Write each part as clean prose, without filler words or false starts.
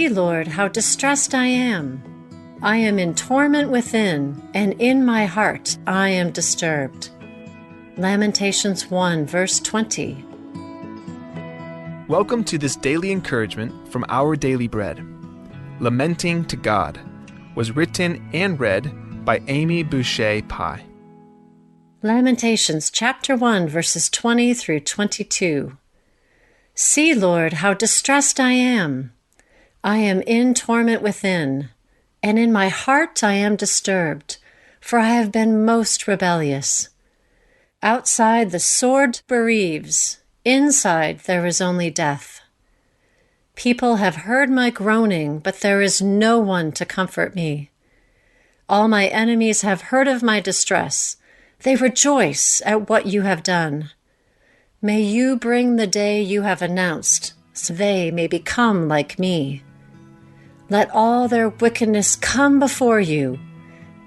See, Lord, how distressed I am. I am in torment within, and in my heart I am disturbed. Lamentations 1, verse 20. Welcome to this daily encouragement from Our Daily Bread. Lamenting to God was written and read by Amy Boucher Pye. Lamentations chapter 1, verses 20 through 22. See, Lord, how distressed I am. I am in torment within, and in my heart I am disturbed, for I have been most rebellious. Outside the sword bereaves, inside there is only death. People have heard my groaning, but there is no one to comfort me. All my enemies have heard of my distress. They rejoice at what you have done. May you bring the day you have announced, so they may become like me. Let all their wickedness come before you.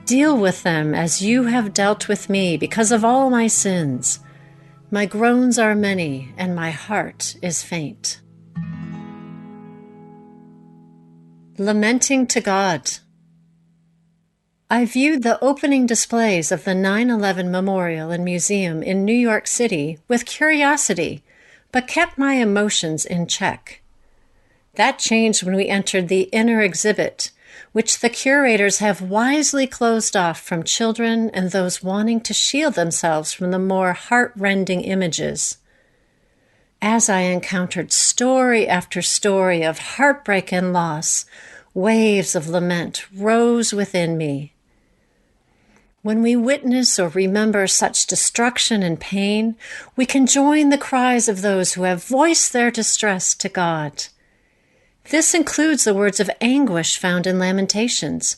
Deal with them as you have dealt with me because of all my sins. My groans are many, and my heart is faint. Lamenting to God. I viewed the opening displays of the 9/11 Memorial and Museum in New York City with curiosity, but kept my emotions in check. That changed when we entered the inner exhibit, which the curators have wisely closed off from children and those wanting to shield themselves from the more heart-rending images. As I encountered story after story of heartbreak and loss, waves of lament rose within me. When we witness or remember such destruction and pain, we can join the cries of those who have voiced their distress to God. This includes the words of anguish found in Lamentations,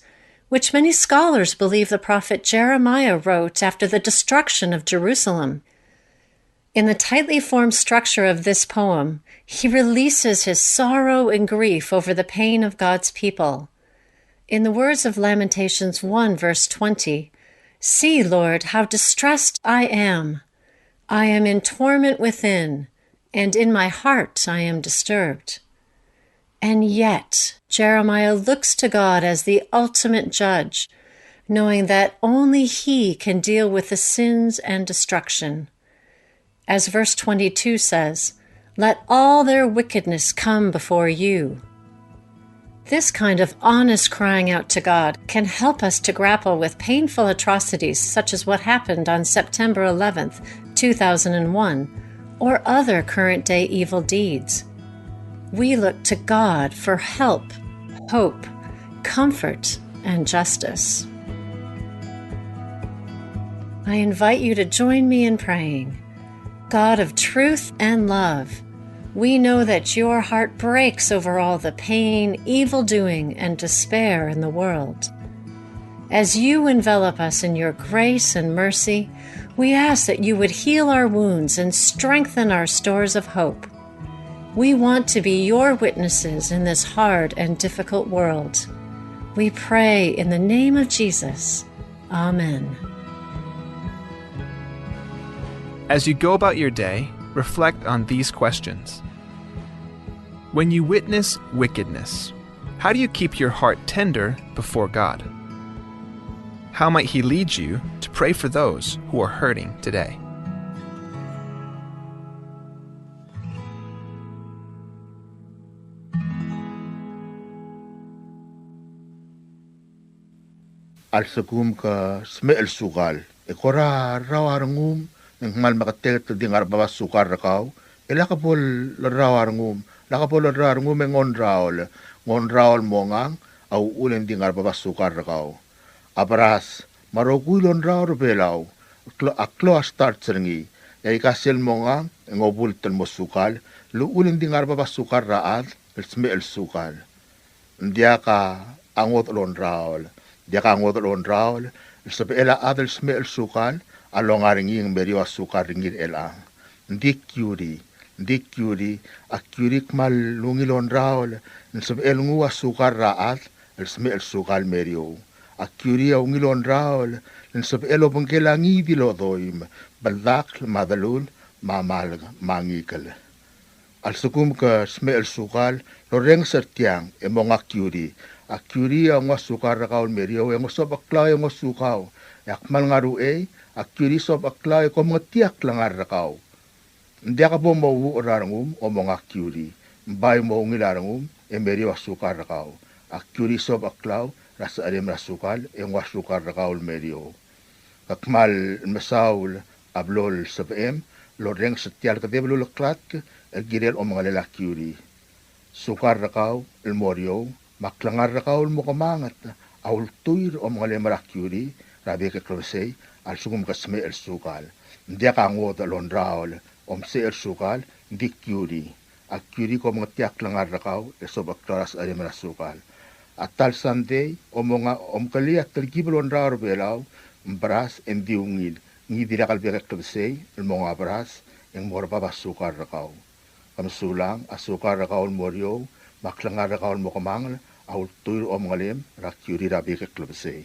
which many scholars believe the prophet Jeremiah wrote after the destruction of Jerusalem. In the tightly formed structure of this poem, he releases his sorrow and grief over the pain of God's people. In the words of Lamentations 1, verse 20, "See, Lord, how distressed I am. I am in torment within, and in my heart I am disturbed." And yet, Jeremiah looks to God as the ultimate judge, knowing that only he can deal with the sins and destruction. As verse 22 says, "Let all their wickedness come before you." This kind of honest crying out to God can help us to grapple with painful atrocities such as what happened on September 11th, 2001, or other current-day evil deeds. We look to God for help, hope, comfort, and justice. I invite you to join me in praying. God of truth and love, we know that your heart breaks over all the pain, evil-doing, and despair in the world. As you envelop us in your grace and mercy, we ask that you would heal our wounds and strengthen our stores of hope. We want to be your witnesses in this hard and difficult world. We pray in the name of Jesus. Amen. As you go about your day, reflect on these questions. When you witness wickedness, how do you keep your heart tender before God? How might He lead you to pray for those who are hurting today? Alsagum ka smel sukal. Ekora rawarangum ng mal makatek to dingar baba sukar rakaw. Elakapol rawarangum. Lakapol rawarangum ngon raol. Ngon raol mongang au ulen dingar baba sukar rakaw. Aparas marokulon raor belaw. Aklo start serengi. Yai kasil mongang ngobul ten mo sukal. Lu ulen dingar baba sukar raad. Smel sukal. Dia ka angot lon raol. Dia ka ngot lon raol, sabi ela adel smel sukal, along aringing meriwa sukar ringin elang. Ndik yuri, akurik mal lungilon raol, sabi elungwa sukar raat, el smel sukal merio. Akuri ngilon raol, sabi elo pengkelangi di lodoim, baldak madalun, mamal mangikal. Alsugum ka smel sukal loreng sertiang emong akuri. Akuri ang sukar rakaw merio ang sob aklaw ang sukaw. Yakmal ngaru akuri sob aklaw ko mga tiyak langar rakaw. Hindi ka po mauwo rarangum o mga akuri. Mbay mo ngilarangum merio sukar rakaw. Akuri sob aklaw rasa alim rasukal ang sukar rakaw merio. Kakmal masaul ablol sabem loreng setial ka deblo laklat el girel o mga lalaki uri. Sukar rakaw el morio maklangar rakaw el mukamangat aul tuir o mga lemaraki uri rabi ka klosey al sugum kasme el sukal. Hindi ka ngot alon raol se el sukal di kyuri. Al kyuri ko mga tiyak langar rakaw el sobak toras alimara sukal. At tal Sunday o mga kaliyak talgibalon raol belaw beras en diungil ngi dirakal beka klosey el mga beras yang mora baba sukar rakaw. Kamsulang asukar rakaw morio maklangar rakaw mo kamangal aul tuir o mga lem rakyuri rabi ka klosey.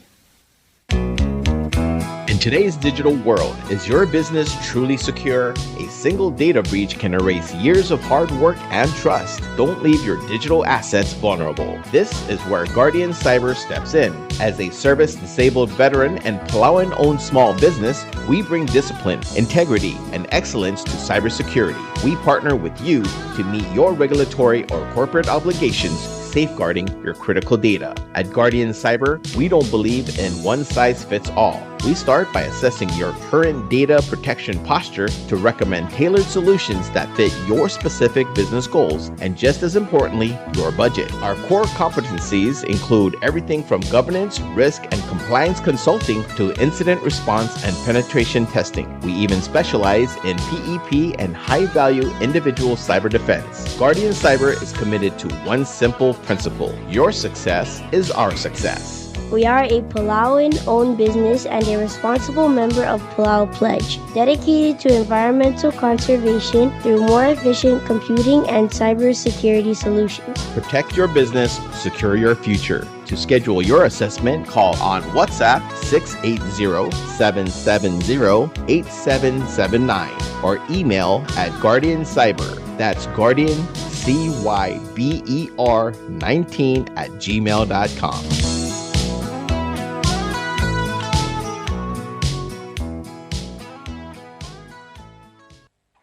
In today's digital world, is your business truly secure? A single data breach can erase years of hard work and trust. Don't leave your digital assets vulnerable. This is where Guardian Cyber steps in. As a service-disabled veteran and Palauan-owned small business, we bring discipline, integrity, and excellence to cybersecurity. We partner with you to meet your regulatory or corporate obligations, safeguarding your critical data. At Guardian Cyber, we don't believe in one-size-fits-all. We start by assessing your current data protection posture to recommend tailored solutions that fit your specific business goals and, just as importantly, your budget. Our core competencies include everything from governance, risk, and compliance consulting to incident response and penetration testing. We even specialize in PEP and high-value individual cyber defense. Guardian Cyber is committed to one simple principle: your success is our success. We are a Palauan-owned business and a responsible member of Palau Pledge, dedicated to environmental conservation through more efficient computing and cybersecurity solutions. Protect your business, secure your future. To schedule your assessment, call on WhatsApp 680-770-8779 or email at Guardian Cyber. That's Guardian, CYBER 19@gmail.com.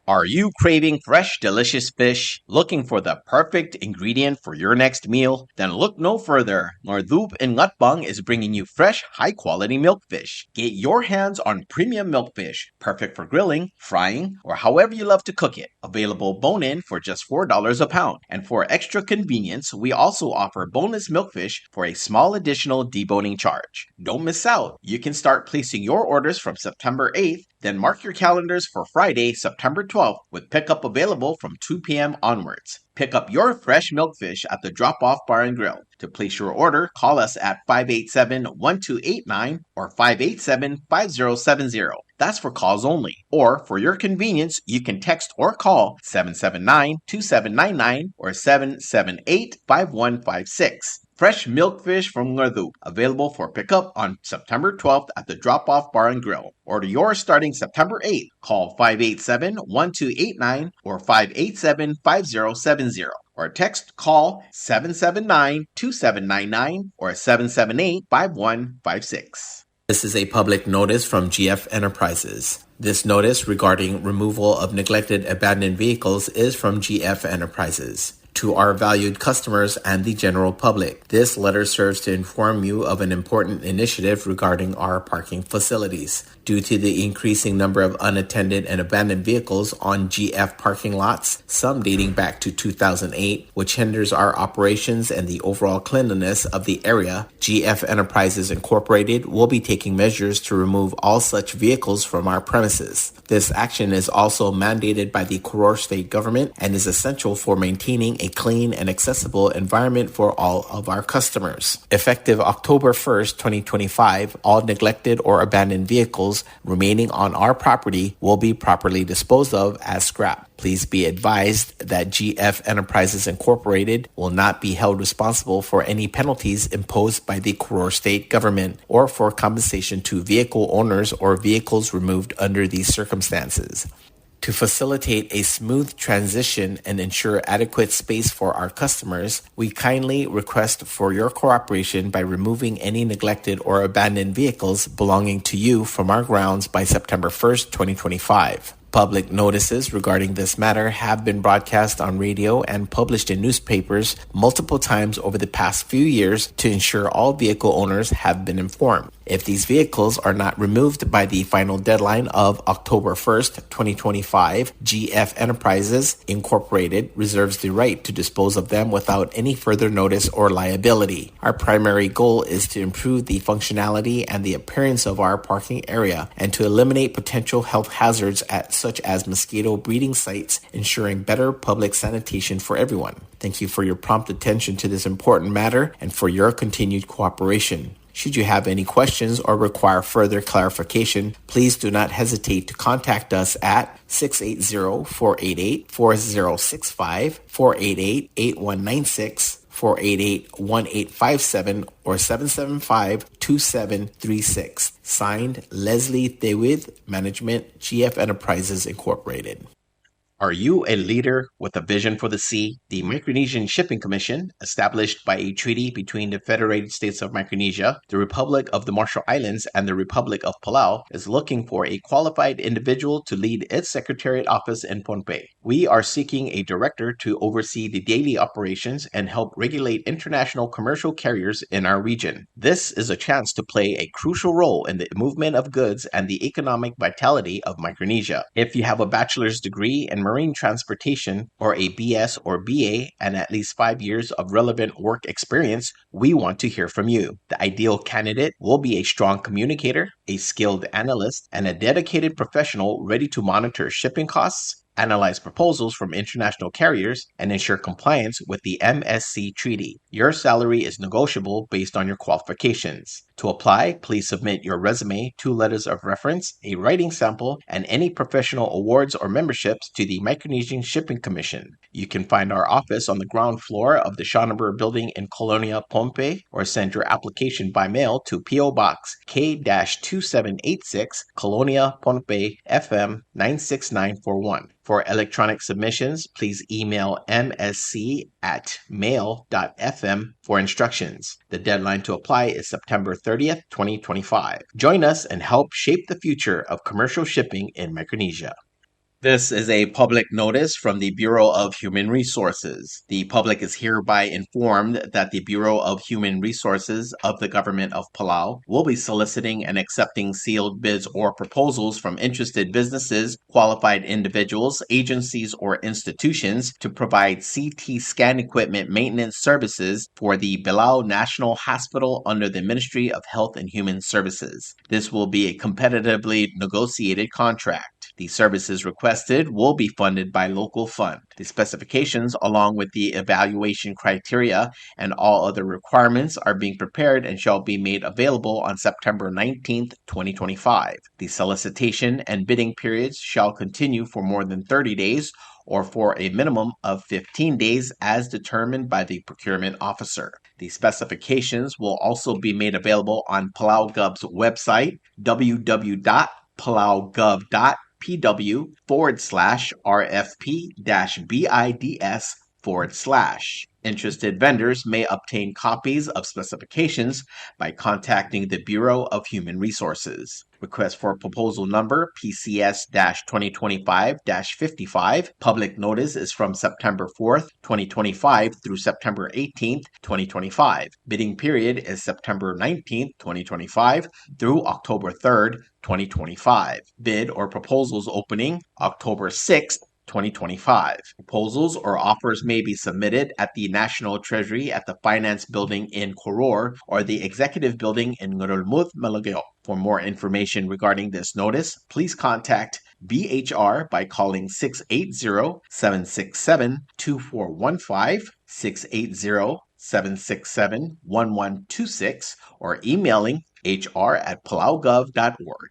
Are you craving fresh, delicious fish? Looking for the perfect ingredient for your next meal? Then look no further. Nordup in Ngatbang is bringing you fresh, high-quality milkfish. Get your hands on premium milkfish, perfect for grilling, frying, or however you love to cook it. Available bone-in for just $4 a pound. And for extra convenience, we also offer boneless milkfish for a small additional deboning charge. Don't miss out. You can start placing your orders from September 8th. Then mark your calendars for Friday, September 12th, with pickup available from 2 p.m. onwards. Pick up your fresh milkfish at the Drop-Off Bar and Grill. To place your order, call us at 587-1289 or 587-5070. That's for calls only. Or, for your convenience, you can text or call 779-2799 or 778-5156. Fresh milkfish from Ngardu, available for pickup on September 12th at the Drop-Off Bar and Grill. Order yours starting September 8th. Call 587-1289 or 587-5070. Or text call 779-2799 or 778-5156. This is a public notice from GF Enterprises. This notice regarding removal of neglected abandoned vehicles is from GF Enterprises. To our valued customers and the general public, this letter serves to inform you of an important initiative regarding our parking facilities. Due to the increasing number of unattended and abandoned vehicles on GF parking lots, some dating back to 2008, which hinders our operations and the overall cleanliness of the area, GF Enterprises Incorporated will be taking measures to remove all such vehicles from our premises. This action is also mandated by the Koror State Government and is essential for maintaining a clean and accessible environment for all of our customers. Effective October 1st, 2025, all neglected or abandoned vehicles remaining on our property will be properly disposed of as scrap. Please be advised that GF Enterprises Incorporated will not be held responsible for any penalties imposed by the Koror State Government or for compensation to vehicle owners or vehicles removed under these circumstances. To facilitate a smooth transition and ensure adequate space for our customers, we kindly request for your cooperation by removing any neglected or abandoned vehicles belonging to you from our grounds by September 1st, 2025. Public notices regarding this matter have been broadcast on radio and published in newspapers multiple times over the past few years to ensure all vehicle owners have been informed. If these vehicles are not removed by the final deadline of October 1st, 2025, GF Enterprises Incorporated reserves the right to dispose of them without any further notice or liability. Our primary goal is to improve the functionality and the appearance of our parking area and to eliminate potential health hazards such as mosquito breeding sites, ensuring better public sanitation for everyone. Thank you for your prompt attention to this important matter and for your continued cooperation. Should you have any questions or require further clarification, please do not hesitate to contact us at 680-488-4065, 488-8196, 488-1857, or 775-2736. Signed, Leslie Thewith, Management, GF Enterprises Incorporated. Are you a leader with a vision for the sea? The Micronesian Shipping Commission, established by a treaty between the Federated States of Micronesia, the Republic of the Marshall Islands, and the Republic of Palau, is looking for a qualified individual to lead its Secretariat Office in Pohnpei. We are seeking a director to oversee the daily operations and help regulate international commercial carriers in our region. This is a chance to play a crucial role in the movement of goods and the economic vitality of Micronesia. If you have a bachelor's degree in marine transportation or a BS or BA and at least 5 years of relevant work experience, we want to hear from you. The ideal candidate will be a strong communicator, a skilled analyst, and a dedicated professional ready to monitor shipping costs, analyze proposals from international carriers, and ensure compliance with the MSC Treaty. Your salary is negotiable based on your qualifications. To apply, please submit your resume, 2 letters of reference, a writing sample, and any professional awards or memberships to the Micronesian Shipping Commission. You can find our office on the ground floor of the Schonenberg Building in Colonia, Pohnpei, or send your application by mail to P.O. Box K-2786, Colonia, Pohnpei, FM 96941. For electronic submissions, please email msc@mail.fm for instructions. The deadline to apply is September 30th, 2025. Join us and help shape the future of commercial shipping in Micronesia. This is a public notice from the Bureau of Human Resources. The public is hereby informed that the Bureau of Human Resources of the Government of Palau will be soliciting and accepting sealed bids or proposals from interested businesses, qualified individuals, agencies, or institutions to provide CT scan equipment maintenance services for the Palau National Hospital under the Ministry of Health and Human Services. This will be a competitively negotiated contract. The services requested will be funded by local fund. The specifications, along with the evaluation criteria and all other requirements, are being prepared and shall be made available on September 19th, 2025. The solicitation and bidding periods shall continue for more than 30 days or for a minimum of 15 days as determined by the procurement officer. The specifications will also be made available on Palau Gov's website, www.palau.gov.pw/RFP-BIDS/. Interested vendors may obtain copies of specifications by contacting the Bureau of Human Resources. Request for proposal number PCS-2025-55. Public notice is from September 4th, 2025 through September 18th, 2025. Bidding period is September 19th, 2025 through October 3rd, 2025. Bid or proposals opening October 6th, 2025. Proposals or offers may be submitted at the National Treasury at the Finance Building in Koror or the Executive Building in Ngurulmud, Malagyo. For more information regarding this notice, please contact BHR by calling 680-767-2415, 680-767-1126, or emailing hr@palaugov.org.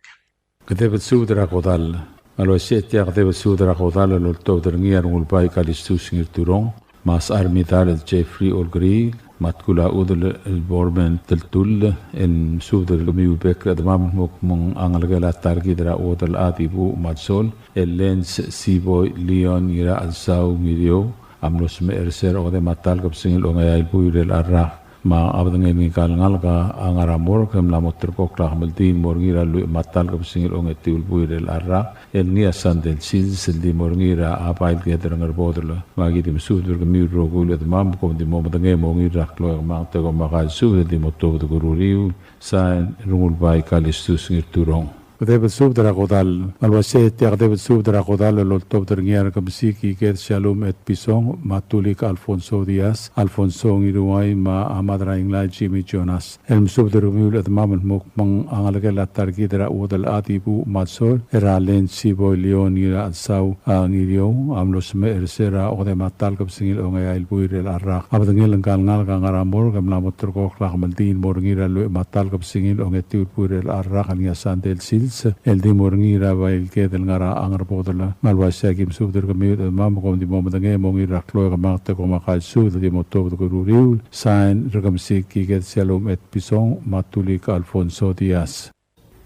Alo setia kate besudra kodala lo to derngia ngul pai kalistus ngir turong mas armital Jeffrey Olgri matkula udul borben teltul en sudel gumi bekra dmam mong angalgala targidra udul atibu matsol el lens siboy leon ira alsau midio amlos me erser ode matal kapsingil ongay buirel arra ma abdangay ni kalngal ka angaramor kem la motrko kla meltin morgira lu matal kapsingil ongay tiul buirel arra el nia sandel sil di morgira apail ke terangar bodlo magi dim sudur ke miro gul et mam kom di momdangay mongira klo ma te ko makal su di moto de gururiu sa rungul bai kalistus ngir turong David Subdra Godal, Alwaset, David Subdra Godal, Loltop Terniar Kamsiki, Get Shalom et Pisong, Matulik Alfonso Diaz, Alfonso Iruay, Ma Amadra Ingla, Jimmy Jonas, Elm Subdrumul at Maman Mokmang, Angalagala Targidra Udal Atibu Matsol, Eralen Siboy Leon Ira Sau, Nidio, Amlos Mersera, Ode Matal Kapsingil Ongay Buirel Arak, Abdangil and Galnal Gangaramor, Gamlamotrko, Rahmaldin, Morgira, Matal Kapsingil Ongetu Buirel Arak, and Yasandel Sil. El di morngira ba el ke del ngara angar bodla malwasa kim subder kami mam kom di momdangay mongira klo ka makta ko makal su di moto ko ruriul sign regamsi ki get shalom et pisong matulik Alfonso Diaz.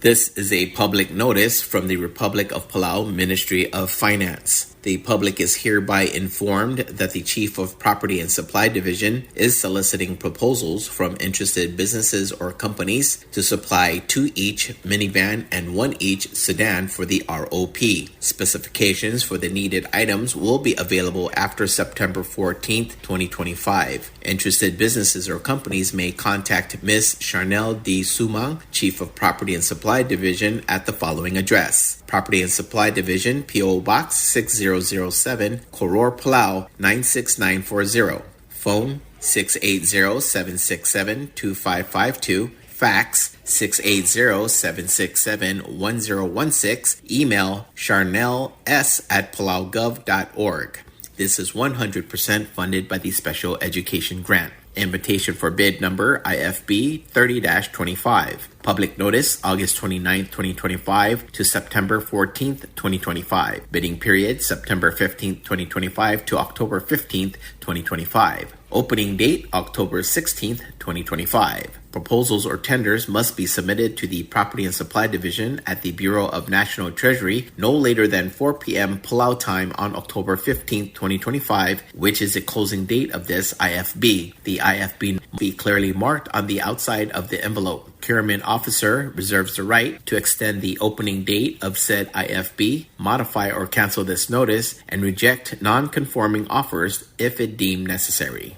This is a public notice from the Republic of Palau Ministry of Finance. The public is hereby informed that the Chief of Property and Supply Division is soliciting proposals from interested businesses or companies to supply 2 each minivan and 1 each sedan for the ROP. Specifications for the needed items will be available after September 14th, 2025. Interested businesses or companies may contact Ms. Charnel D. Sumang, Chief of Property and Supply Division, at the following address: Property and Supply Division, P.O. Box 6007, Koror, Palau 96940. Phone 680-767-2552. Fax 680-767-1016. Email charnels@palaugov.org. This is 100% funded by the Special Education Grant. Invitation for bid number IFB 30-25. Public notice August 29, 2025 to September 14th, 2025. Bidding period September 15th, 2025 to October 15th, 2025. Opening date October 16th, 2025. Proposals or tenders must be submitted to the Property and Supply Division at the Bureau of National Treasury no later than 4 p.m. Palau time on October 15th, 2025, which is the closing date of this IFB. The IFB must be clearly marked on the outside of the envelope. Procurement officer reserves the right to extend the opening date of said IFB, modify or cancel this notice, and reject non-conforming offers if it deemed necessary.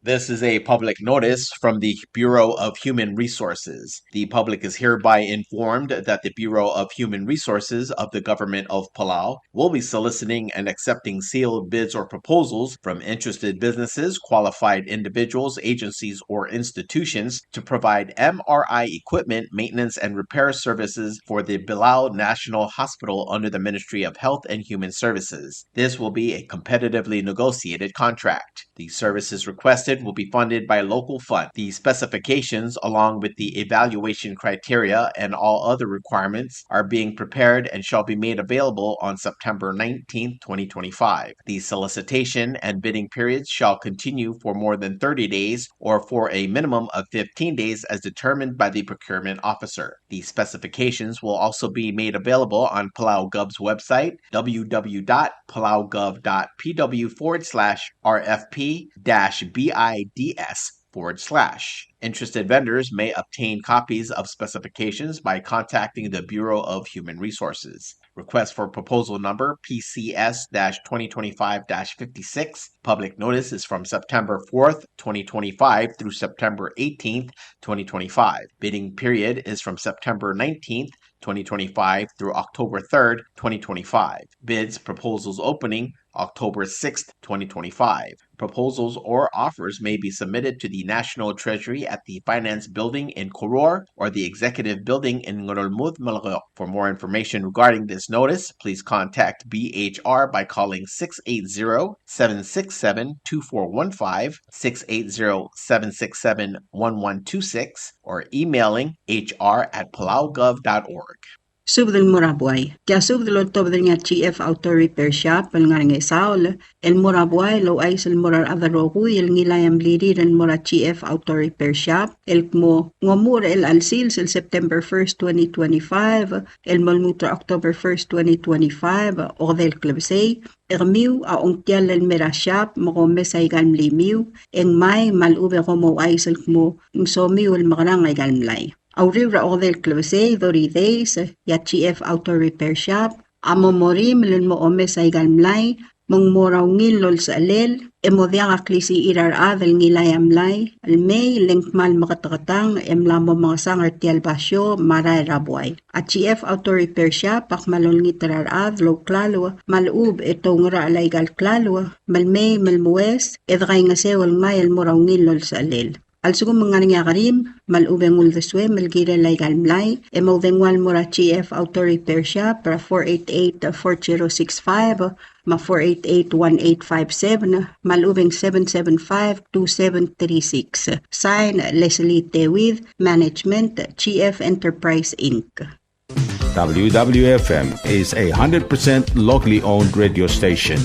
This is a public notice from the Bureau of Human Resources. The public is hereby informed that the Bureau of Human Resources of the Government of Palau will be soliciting and accepting sealed bids or proposals from interested businesses, qualified individuals, agencies, or institutions to provide MRI equipment, maintenance, and repair services for the Palau National Hospital under the Ministry of Health and Human Services. This will be a competitively negotiated contract. The services requested will be funded by local fund. The specifications, along with the evaluation criteria and all other requirements, are being prepared and shall be made available on September 19, 2025. The solicitation and bidding periods shall continue for more than 30 days or for a minimum of 15 days as determined by the procurement officer. The specifications will also be made available on Palau Gov's website, www.palauGov.pw/RFP-BIDS/. Interested vendors may obtain copies of specifications by contacting the Bureau of Human Resources. Request for proposal number PCS-2025-56. Public notice is from September 4th, 2025 through September 18th, 2025. Bidding period is from September 19th, 2025 through October 3rd, 2025. Bids proposals opening October 6th, 2025. Proposals or offers may be submitted to the National Treasury at the Finance Building in Koror or the Executive Building in Ngurulmud, Malagao. For more information regarding this notice, please contact BHR by calling 680-767-2415, 680-767-1126, or emailing hr@palaugov.org. subdel murabuay. Kaya subdel otobdel nga GF Auto Repair Shop, el nga nga saol, el murabuay lo ay sel murar avarogu, el ngilayam lirir el mura GF Auto Repair Shop, el mo ngomura el alsil sel September 1st, 2025, el malmutra October 1st, 2025, o del klebsay, ermiu a ongtial el mera shop, magome sa igalm limiu, eng may malube komo ay sel mo, somiu el magrang ay galmlay. Auriura o del klebsay, doridays, ya GF Auto Repair Shop, amomorim len mo ome sa igalmlay, mong moraw ngilol sa alel, emodya klisi irar adel ngilayamlay, almay lengkmal makatakatang, emlamo mga sangar tialbasyo, maray rabuay. At GF Auto Repair Shop, pakmalol ngitarar adlo, klalo, malub itong raalay gal klalo, malmay malmuwes, edray nga sewal may moraw ngilol sa alel. Also kung mga nangyakarim, malubeng uldeswe, malgira lay galmlay, emodengwal mura GF Auto Repair Shop, para 488-4065, ma 488-1857, malubeng 775-2736. Sign, Leslie Tewid, Management, GF Enterprise Inc. WWFM is a 100% locally owned radio station.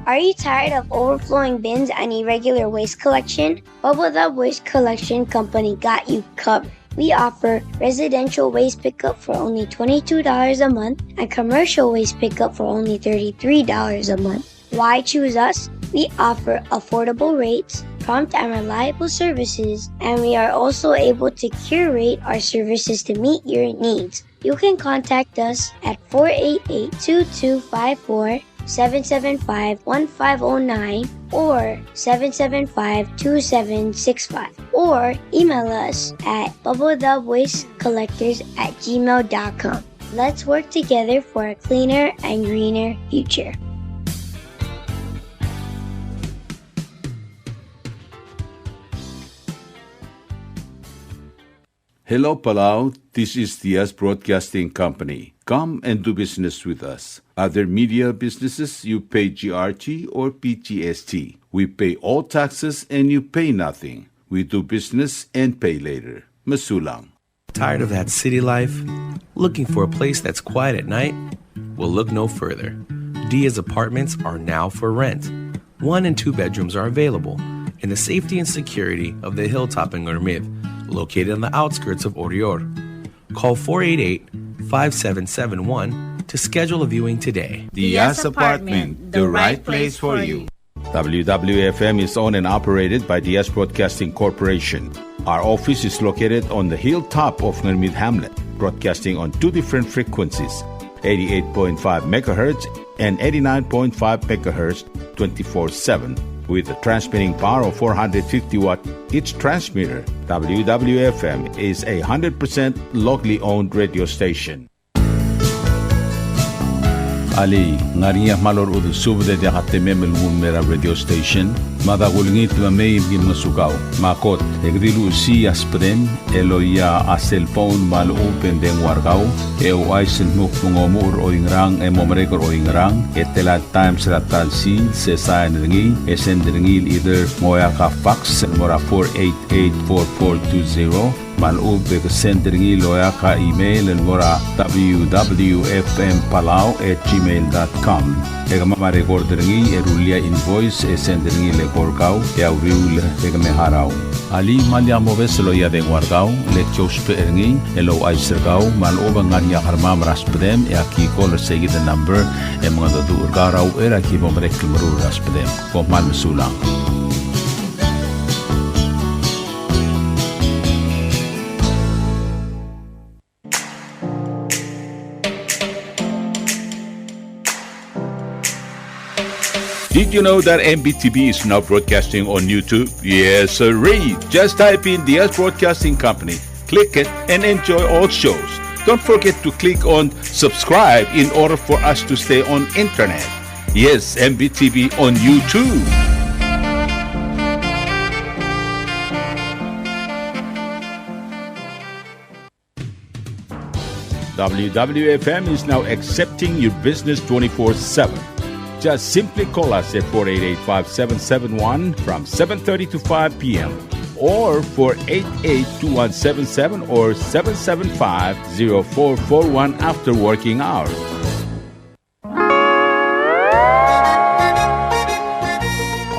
Are you tired of overflowing bins and irregular waste collection? Bubble the Waste Collection Company got you covered. We offer residential waste pickup for only $22 a month and commercial waste pickup for only $33 a month. Why choose us? We offer affordable rates, prompt and reliable services, and we are also able to curate our services to meet your needs. You can contact us at 488-2254, 775-1509 or 775-2765, or email us at bubblethewastecollectors@gmail.com. Let's work together for a cleaner and greener future. Hello, Palau. This is Diaz Broadcasting Company. Come and do business with us. Other media businesses, you pay GRT or PGST. We pay all taxes and you pay nothing. We do business and pay later. Masulang. Tired of that city life? Looking for a place that's quiet at night? Well, look no further. Diaz Apartments are now for rent. 1 and 2 bedrooms are available in the safety and security of the hilltop in Gurmid, located on the outskirts of Orior. Call 488-5771 to schedule a viewing today. Diaz Apartment, the right place for you. WWFM is owned and operated by Diaz Broadcasting Corporation. Our office is located on the hilltop of Gurmid Hamlet, broadcasting on 2 different frequencies, 88.5 MHz and 89.5 MHz 24/7. With a transmitting power of 450 watt each transmitter, WWFM is a 100% locally owned radio station. Ali, ngariya malor udu subde de hatememel mera radio station, madagulngit mamay gin masukaw. Makot, egdilu si aspren, eloya aselpon mal open den wargaw, aisen muk mungomur oingrang momrekor oingrang, etelat times ratal si sayan ringi, ringil either moyaka fax mora 488-4420, malub ke sendringi loya ka email mora wwfmpalau@gmail.com. Ega mama recorderingi erulia invoice sendringi le korkau ya uriul ega meharau. Ali malia moves loya de guardau le chospe eringi elo aisergau maloba ngania harmam raspedem ya ki call seguir the number mga do urgarau era ki bomrek mru raspedem ko mal sulang. Did you know that MBTV is now broadcasting on YouTube? Yes, sirree. Just type in Diaz Broadcasting Company, click it, and enjoy all shows. Don't forget to click on subscribe in order for us to stay on internet. Yes, MBTV on YouTube. WWFM is now accepting your business 24/7. Just simply call us at 488-5771 from 7:30 to 5 p.m. or 488-2177 or 775-0441 after working hours.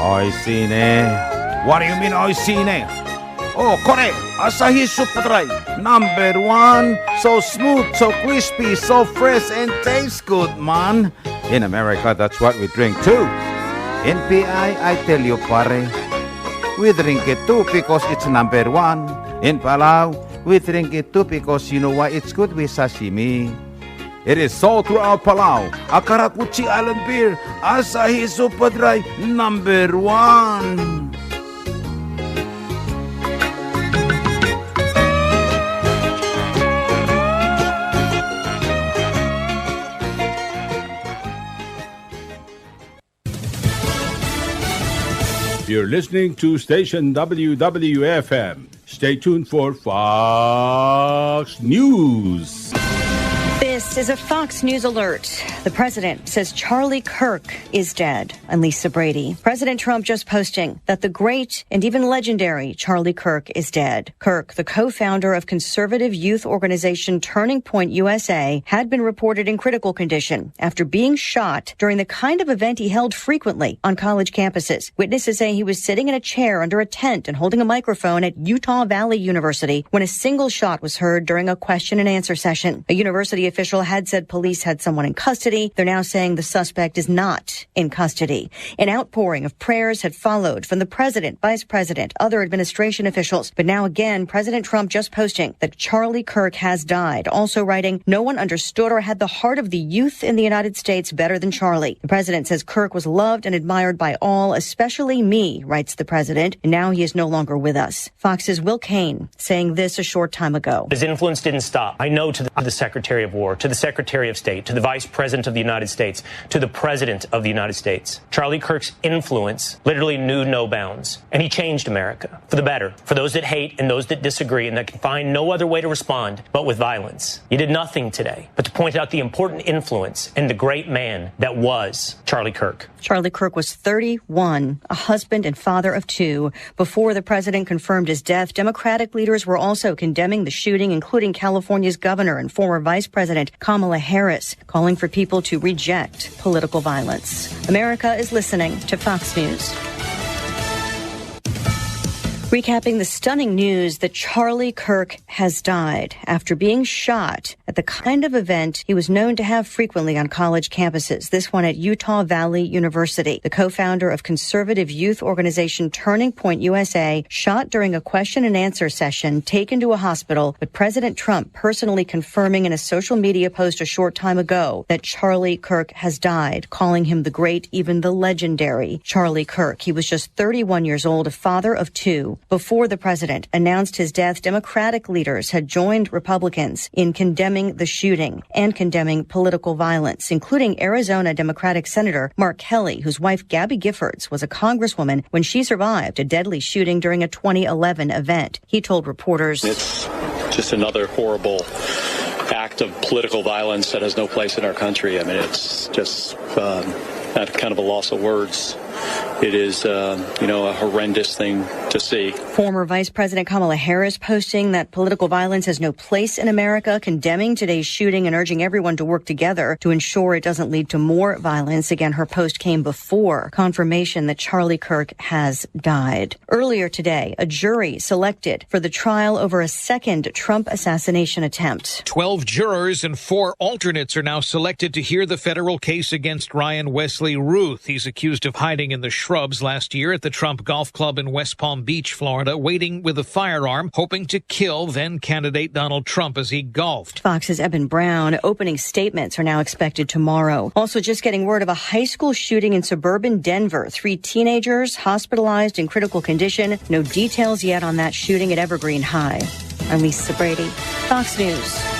Oi sine. What do you mean oi sine? Oh, correct. Asahi Super Dry. Number 1. So smooth, so crispy, so fresh, and tastes good, man. In America, that's what we drink too. In PI, I tell you, pare, we drink it too because it's number 1. In Palau, we drink it too because you know why it's good with sashimi. It is sold throughout Palau. Akarakuchi Island Beer, Asahi Super Dry, number 1. You're listening to station WWFM. Stay tuned for Fox News. This is a Fox News alert. The president says Charlie Kirk is dead. I'm Lisa Brady. President Trump just posting that the great and even legendary Charlie Kirk is dead. Kirk, the co-founder of conservative youth organization Turning Point USA, had been reported in critical condition after being shot during the kind of event he held frequently on college campuses. Witnesses say he was sitting in a chair under a tent and holding a microphone at Utah Valley University when a single shot was heard during a question and answer session. A university official had said police had someone in custody. They're now saying the suspect is not in custody. An outpouring of prayers had followed from the president, vice president, other administration officials. But now again, President Trump just posting that Charlie Kirk has died. Also writing, no one understood or had the heart of the youth in the United States better than Charlie. The president says Kirk was loved and admired by all, especially me, writes the president. And now he is no longer with us. Fox's Will Cain saying this a short time ago. His influence didn't stop. I know to the Secretary of War, to the Secretary of State, to the Vice President of the United States, to the President of the United States. Charlie Kirk's influence literally knew no bounds. And he changed America for the better, for those that hate and those that disagree and that can find no other way to respond but with violence. You did nothing today but to point out the important influence and the great man that was Charlie Kirk. Charlie Kirk was 31, a husband and father of 2. Before the president confirmed his death, Democratic leaders were also condemning the shooting, including California's governor and former Vice President Kamala Harris, calling for people to reject political violence. America is listening to Fox News. Recapping the stunning news that Charlie Kirk has died after being shot at the kind of event he was known to have frequently on college campuses, this one at Utah Valley University. The co-founder of conservative youth organization Turning Point USA shot during a question and answer session, taken to a hospital, but President Trump personally confirming in a social media post a short time ago that Charlie Kirk has died, calling him the great, even the legendary Charlie Kirk. He was just 31 years old, a father of 2. Before the president announced his death, Democratic leaders had joined Republicans in condemning the shooting and condemning political violence, including Arizona Democratic Senator Mark Kelly, whose wife Gabby Giffords was a congresswoman when she survived a deadly shooting during a 2011 event. He told reporters, "It's just another horrible act of political violence that has no place in our country. I mean, it's just kind of a loss of words. It is, a horrendous thing to see." Former Vice President Kamala Harris posting that political violence has no place in America, condemning today's shooting and urging everyone to work together to ensure it doesn't lead to more violence. Again, her post came before confirmation that Charlie Kirk has died. Earlier today, a jury selected for the trial over a second Trump assassination attempt. 12 jurors and 4 alternates are now selected to hear the federal case against Ryan Wesley Ruth. He's accused of hiding in the shrubs last year at the Trump Golf Club in West Palm Beach, Florida, waiting with a firearm, hoping to kill then-candidate Donald Trump as he golfed. Fox's Eben Brown. Opening statements are now expected tomorrow. Also just getting word of a high school shooting in suburban Denver. 3 teenagers hospitalized in critical condition. No details yet on that shooting at Evergreen High. I'm Lisa Brady, Fox News.